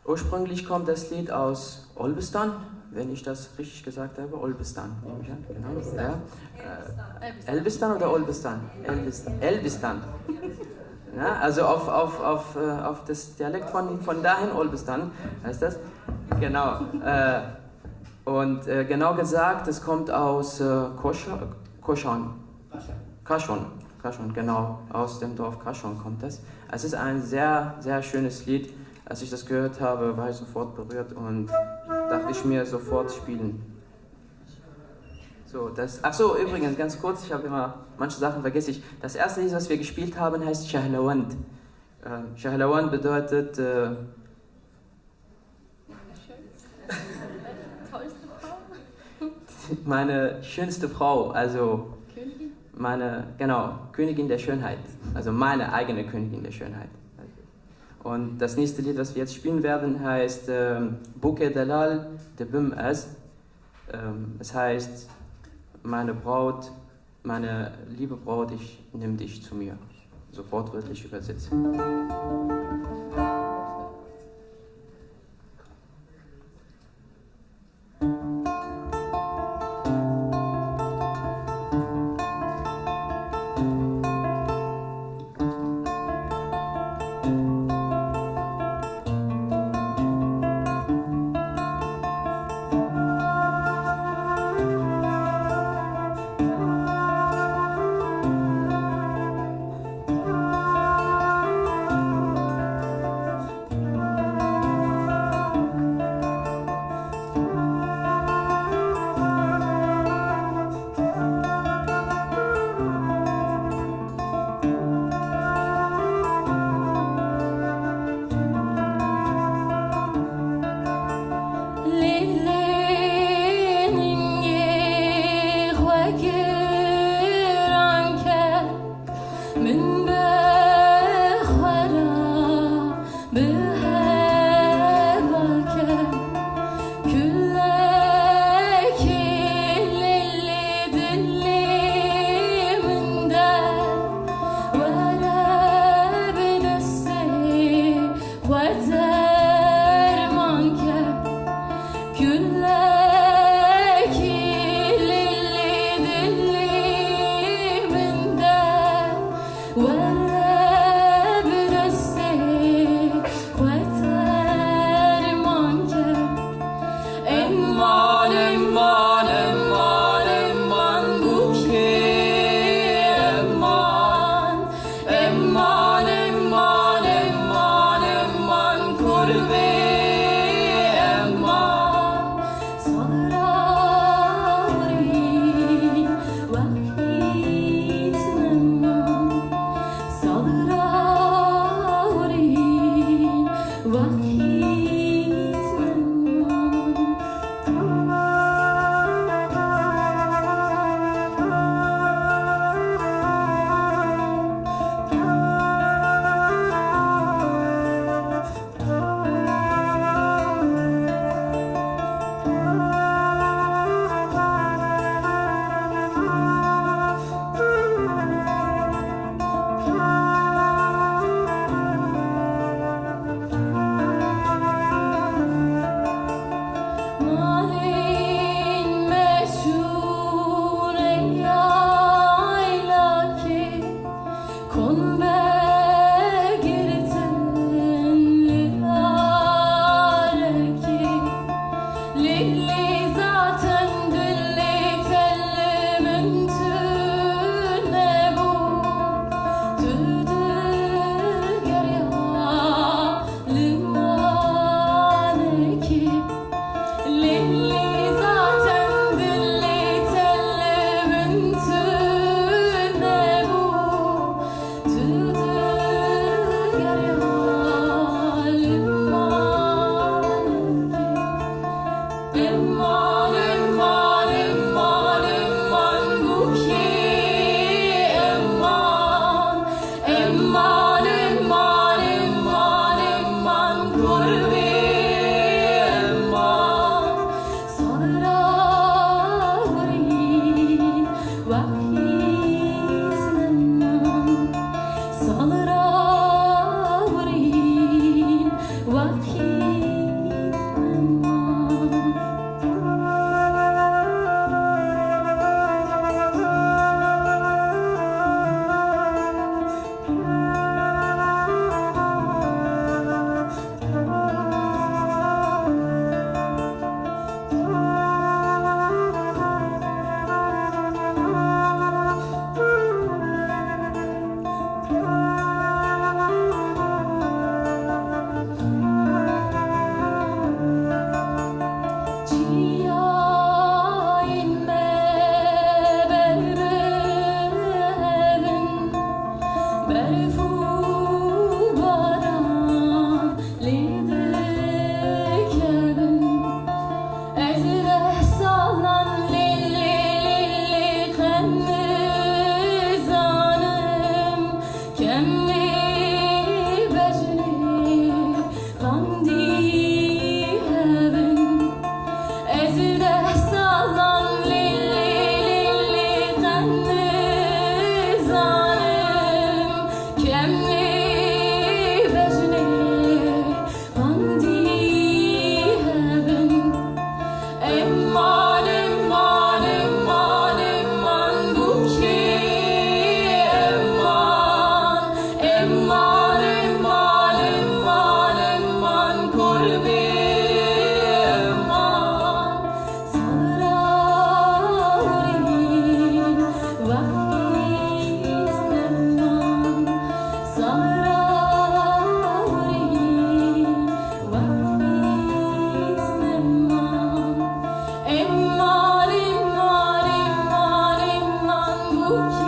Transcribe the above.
Ursprünglich kommt das Lied aus Olbistan, wenn ich das richtig gesagt habe. Olbistan, nehme ich an. Genau. Ja. Elbistan oder Olbistan? Elbistan. Ja, also auf das Dialekt von dahin, Olbistan heißt das. Genau. Und genau gesagt, es kommt aus Kaschon, genau, aus dem Dorf Kaschon kommt das. Es ist ein sehr, sehr schönes Lied. Als ich das gehört habe, war ich sofort berührt und dachte ich mir sofort spielen. So, ach so, übrigens, ganz kurz, ich habe immer manche Sachen vergesse ich. Das erste Lied, was wir gespielt haben, heißt Shahlawand. Shahlawand bedeutet Tollste Frau? meine schönste Frau, also Königin der Schönheit, also meine eigene Königin der Schönheit. Und das nächste Lied, was wir jetzt spielen werden, heißt Bûkê Delal, dibim. Es heißt, meine Braut, meine liebe Braut, ich nehme dich zu mir. Sofort wörtlich übersetzt. Bûkê